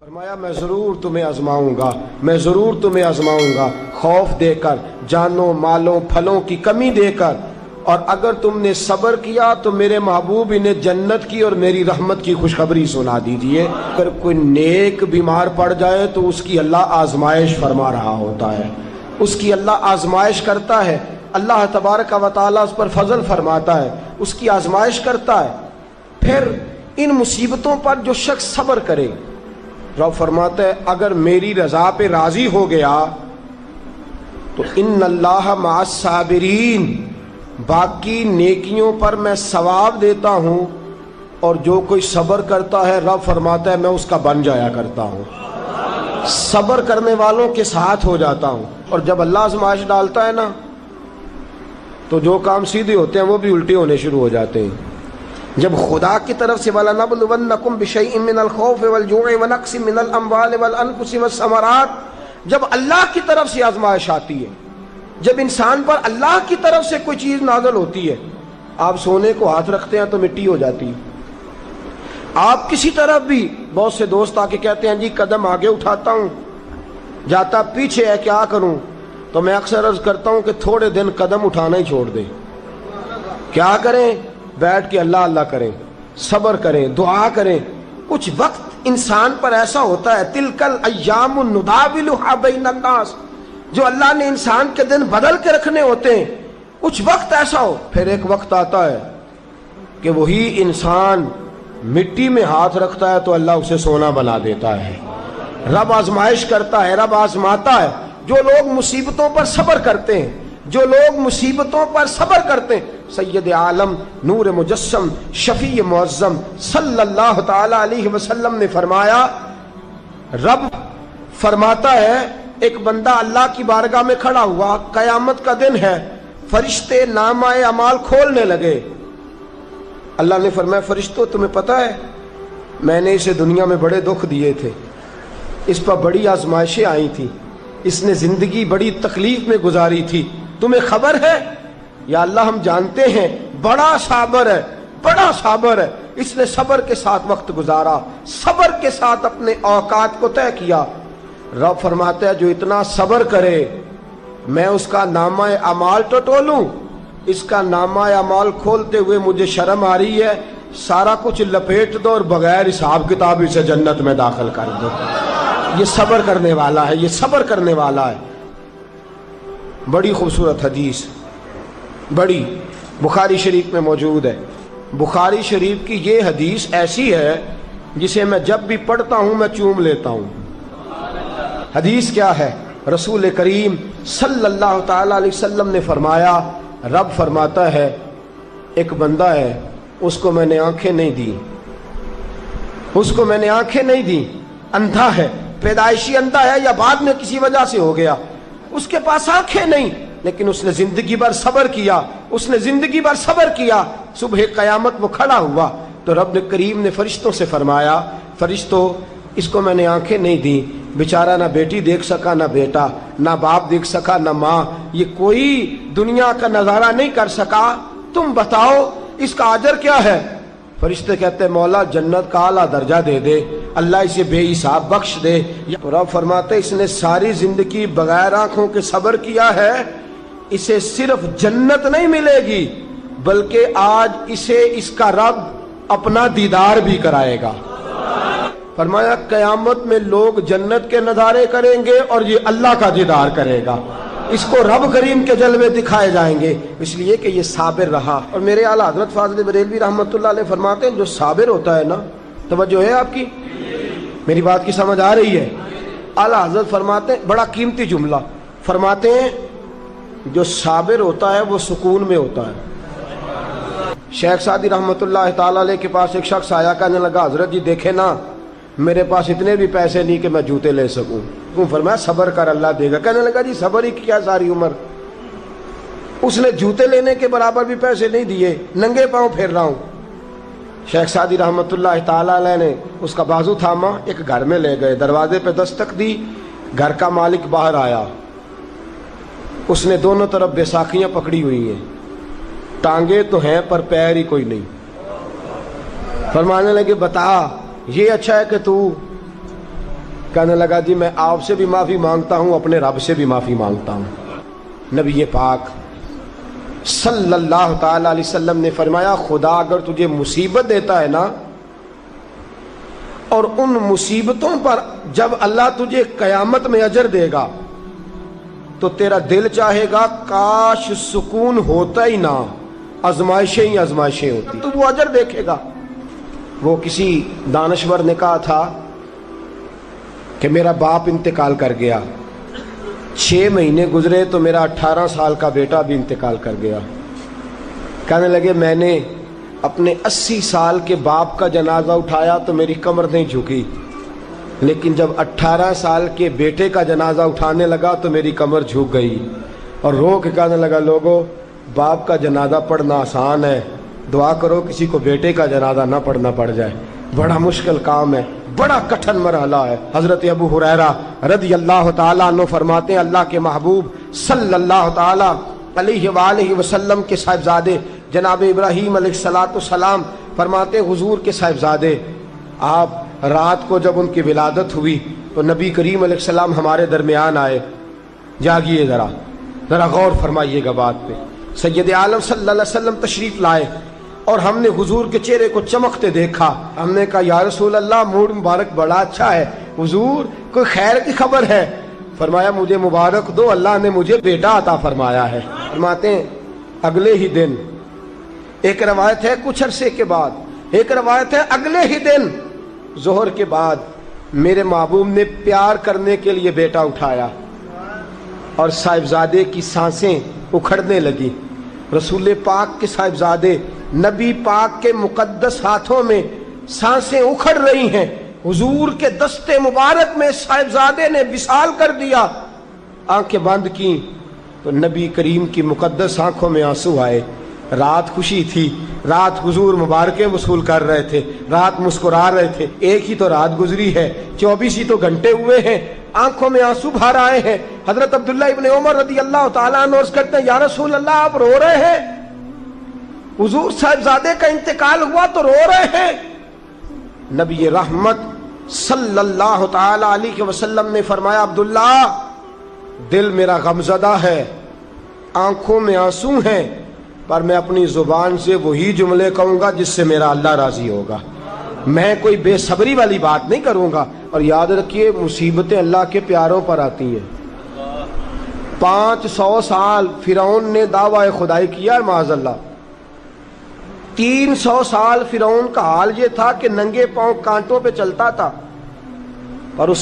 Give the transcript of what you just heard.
فرمایا میں ضرور تمہیں آزماؤں گا، میں ضرور تمہیں آزماؤں گا، خوف دے کر، جانوں مالوں پھلوں کی کمی دے کر، اور اگر تم نے صبر کیا تو میرے محبوب انہیں جنت کی اور میری رحمت کی خوشخبری سنا دیجئے۔ اگر کوئی نیک بیمار پڑ جائے تو اس کی اللہ آزمائش فرما رہا ہوتا ہے، اس کی اللہ آزمائش کرتا ہے، اللہ تبارک و تعالیٰ اس پر فضل فرماتا ہے، اس کی آزمائش کرتا ہے۔ پھر ان مصیبتوں پر جو شخص صبر کرے، رب فرماتا ہے اگر میری رضا پہ راضی ہو گیا تو ان اللہ مع الصابرین، باقی نیکیوں پر میں ثواب دیتا ہوں، اور جو کوئی صبر کرتا ہے رب فرماتا ہے میں اس کا بن جایا کرتا ہوں، صبر کرنے والوں کے ساتھ ہو جاتا ہوں۔ اور جب اللہ آزمائش ڈالتا ہے نا تو جو کام سیدھے ہوتے ہیں وہ بھی الٹے ہونے شروع ہو جاتے ہیں۔ جب خدا کی طرف سے وَلَنَبْلُوَنَّكُمْ بِشَيْءٍ مِّنَ الْخَوْفِ وَالْجُوعِ وَنَقْصٍ مِّنَ الْأَمْوَالِ وَالْأَنفُسِ وَالثَّمَرَاتِ، جب اللہ کی طرف سے آزمائش آتی ہے، جب انسان پر اللہ کی طرف سے کوئی چیز نازل ہوتی ہے، آپ سونے کو ہاتھ رکھتے ہیں تو مٹی ہو جاتی ہے۔ آپ کسی طرف بھی، بہت سے دوست آ کے کہتے ہیں جی قدم آگے اٹھاتا ہوں جاتا پیچھے ہے، کیا کروں؟ تو میں اکثر عرض کرتا ہوں کہ تھوڑے دن قدم اٹھانا ہی چھوڑ دیں۔ کیا کریں؟ بیٹھ کے اللہ اللہ کریں، صبر کریں، دعا کریں۔ کچھ وقت انسان پر ایسا ہوتا ہے، تلک الایام نداولها بین الناس، جو اللہ نے انسان کے دن بدل کے رکھنے ہوتے ہیں، کچھ وقت ایسا ہو، پھر ایک وقت آتا ہے کہ وہی انسان مٹی میں ہاتھ رکھتا ہے تو اللہ اسے سونا بنا دیتا ہے۔ رب آزمائش کرتا ہے، رب آزماتا ہے۔ جو لوگ مصیبتوں پر صبر کرتے ہیں، جو لوگ مصیبتوں پر صبر کرتے ہیں، سید عالم نور مجسم شفیع معظم صلی اللہ تعالی علیہ وسلم نے فرمایا، رب فرماتا ہے ایک بندہ اللہ کی بارگاہ میں کھڑا ہوا، قیامت کا دن ہے، فرشتے نامہ اعمال کھولنے لگے۔ اللہ نے فرمایا فرشتوں تمہیں پتہ ہے میں نے اسے دنیا میں بڑے دکھ دیے تھے، اس پر بڑی آزمائشیں آئی تھیں، اس نے زندگی بڑی تکلیف میں گزاری تھی، تمہیں خبر ہے؟ یا اللہ ہم جانتے ہیں بڑا صابر ہے، بڑا صابر ہے، اس نے صبر کے ساتھ وقت گزارا، صبر کے ساتھ اپنے اوقات کو طے کیا۔ رب فرماتا ہے جو اتنا صبر کرے میں اس کا نامہ اعمال ٹٹولوں، اس کا نامہ اعمال کھولتے ہوئے مجھے شرم آ رہی ہے، سارا کچھ لپیٹ دو اور بغیر حساب کتاب اسے جنت میں داخل کر دو۔ یہ صبر کرنے والا ہے، یہ صبر کرنے والا ہے۔ بڑی خوبصورت حدیث، بڑی، بخاری شریف میں موجود ہے۔ بخاری شریف کی یہ حدیث ایسی ہے جسے میں جب بھی پڑھتا ہوں میں چوم لیتا ہوں۔ حدیث کیا ہے؟ رسول کریم صلی اللہ تعالی علیہ وسلم نے فرمایا، رب فرماتا ہے ایک بندہ ہے، اس کو میں نے آنکھیں نہیں دی، اس کو میں نے آنکھیں نہیں دی، اندھا ہے، پیدائشی اندھا ہے یا بعد میں کسی وجہ سے ہو گیا، اس کے پاس آنکھیں نہیں، لیکن اس نے زندگی بھر صبر کیا، اس نے زندگی بھر صبر کیا۔ صبح قیامت وہ کھڑا ہوا تو رب کریم نے فرشتوں سے فرمایا، فرشتوں اس کو میں نے آنکھیں نہیں دی، بیچارہ نہ بیٹی دیکھ سکا نہ بیٹا، نہ باپ دیکھ سکا نہ ماں، یہ کوئی دنیا کا نظارہ نہیں کر سکا، تم بتاؤ اس کا اجر کیا ہے؟ فرشتے کہتے ہیں مولا جنت کا اعلیٰ درجہ دے دے، اللہ اسے بے حساب بخش دے۔ رب فرماتے اس نے ساری زندگی بغیر آنکھوں کے صبر کیا ہے، اسے صرف جنت نہیں ملے گی بلکہ آج اسے اس کا رب اپنا دیدار بھی کرائے گا۔ فرمایا قیامت میں لوگ جنت کے نظارے کریں گے اور یہ اللہ کا دیدار کرے گا، اس کو رب کریم کے جلوے دکھائے جائیں گے، اس لیے کہ یہ صابر رہا۔ اور میرے اعلیٰ حضرت فاضل بریلوی رحمۃ اللہ علیہ فرماتے ہیں جو صابر ہوتا ہے نا، توجہ ہے آپ کی، میری بات کی سمجھ آ رہی ہے؟ اعلیٰ حضرت فرماتے ہیں بڑا قیمتی جملہ، فرماتے ہیں جو صابر ہوتا ہے وہ سکون میں ہوتا ہے۔ شیخ سعدی رحمۃ اللہ تعالی علیہ کے پاس ایک شخص آیا، کہنے لگا حضرت جی دیکھیں نا میرے پاس اتنے بھی پیسے نہیں کہ میں جوتے لے سکوں، کیوں؟ فرمایا صبر کر اللہ دے گا۔ کہنے لگا جی صبر ہی کیا ساری عمر، اس نے جوتے لینے کے برابر بھی پیسے نہیں دیے، ننگے پاؤں پھر رہا ہوں۔ شیخ سعدی رحمۃ اللہ تعالی علیہ نے اس کا بازو تھاما، ایک گھر میں لے گئے، دروازے پہ دستک دی، گھر کا مالک باہر آیا، اس نے دونوں طرف بیساکھیاں پکڑی ہوئی ہیں، ٹانگیں تو ہیں پر پیر ہی کوئی نہیں۔ فرمانے لگے بتا یہ اچھا ہے کہ تو کہنے لگا جی میں آپ سے بھی معافی مانگتا ہوں، اپنے رب سے بھی معافی مانگتا ہوں۔ نبی پاک صلی اللہ تعالی علیہ وسلم نے فرمایا خدا اگر تجھے مصیبت دیتا ہے نا، اور ان مصیبتوں پر جب اللہ تجھے قیامت میں اجر دے گا تو تیرا دل چاہے گا کاش سکون ہوتا ہی نہ، آزمائشیں ہی آزمائشیں ہوتی، تو وہ اجر دیکھے گا۔ وہ کسی دانشور نے کہا تھا کہ میرا باپ انتقال کر گیا، 6 مہینے گزرے تو میرا 18 سال کا بیٹا بھی انتقال کر گیا۔ کہنے لگے میں نے اپنے 80 سال کے باپ کا جنازہ اٹھایا تو میری کمر نہیں جھکی، لیکن جب 18 سال کے بیٹے کا جنازہ اٹھانے لگا تو میری کمر جھک گئی، اور رو کے کہنے لگا لوگوں باپ کا جنازہ پڑھنا آسان ہے، دعا کرو کسی کو بیٹے کا جنازہ نہ پڑھنا پڑ جائے، بڑا مشکل کام ہے، بڑا کٹھن مرحلہ ہے۔ حضرت ابو ہریرہ رضی اللہ تعالیٰ عنہ فرماتے ہیں اللہ کے محبوب صلی اللہ تعالیٰ علیہ وآلہ وسلم کے صاحبزادے جناب ابراہیم علیہ السلام فرماتے ہیں حضور کے صاحبزادے آپ رات کو جب ان کی ولادت ہوئی تو نبی کریم علیہ السلام ہمارے درمیان آئے۔ جاگیے ذرا غور فرمائیے گا بات پہ۔ سید عالم صلی اللہ علیہ وسلم تشریف لائے اور ہم نے حضور کے چہرے کو چمکتے دیکھا۔ ہم نے کہا یا رسول اللہ موڈ مبارک بڑا اچھا ہے، حضور کوئی خیر کی خبر ہے؟ فرمایا مجھے مبارک دو، اللہ نے مجھے بیٹا عطا فرمایا ہے۔ فرماتے ہیں اگلے ہی دن، ایک روایت ہے کچھ عرصے کے بعد، ایک روایت ہے اگلے ہی دن ظہر کے بعد میرے محبوب نے پیار کرنے کے لیے بیٹا اٹھایا اور صاحبزادے کی سانسیں اکھڑنے لگی۔ رسول پاک کے صاحبزادے نبی پاک کے مقدس ہاتھوں میں سانسیں اکھڑ رہی ہیں، حضور کے دستے مبارک میں صاحبزادے نے وصال کر دیا۔ آنکھیں بند کی تو نبی کریم کی مقدس آنکھوں میں آنسو آئے۔ رات خوشی تھی، رات حضور مبارکیں وصول کر رہے تھے، رات مسکرا رہے تھے، ایک ہی تو رات گزری ہے، 24 ہی تو گھنٹے ہوئے ہیں، آنکھوں میں آنسو بھر آئے ہیں۔ حضرت عبداللہ ابن عمر رضی اللہ تعالیٰ عنہ عرض کرتے ہیں یا رسول اللہ آپ رو رہے ہیں؟ حضور صاحبزادے کا انتقال ہوا تو رو رہے ہیں؟ نبی رحمت صلی اللہ تعالی علیہ وسلم نے فرمایا عبداللہ دل میرا غمزدہ ہے، آنکھوں میں آنسو ہیں، پر میں اپنی زبان سے وہی جملے کہوں گا جس سے میرا اللہ راضی ہوگا، میں کوئی بے صبری والی بات نہیں کروں گا۔ اور یاد رکھیے مصیبتیں اللہ کے پیاروں پر آتی ہیں۔ 500 سال فرعون نے دعویٰ خدائی کیا ہے معاذ اللہ، 300 سال فرعون کا حال یہ تھا کہ ننگے پاؤں کانٹوں پہ چلتا تھا، اور اس